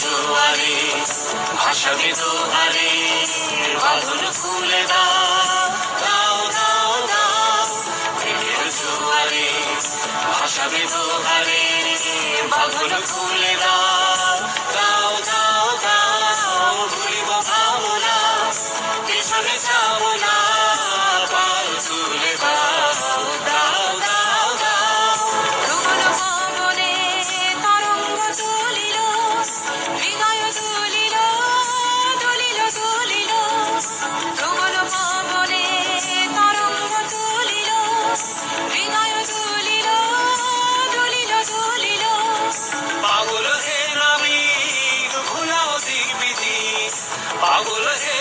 জোয়ারে ভাসাবে দোহারে বাঁধন খুলে দাও দাও দাও দাও প্রেমের জোয়ারে ভাসাবে দোহারে বাঁধন খুলে দাও দাও দাও দাও ভুলিব ভাবনা পেছনে যাব না পাল তুলে দাও দাও দাও দাও প্রবল পবনে তরঙ্গ তুলিল হৃদয় তুলিল তুলিল তুলিল প্রবল পবনে তরঙ্গ তুলিল হৃদয় তুলিল তুলিল তুলিল পাগল হে নামি ভুলাও দিক বিধি পাগল হে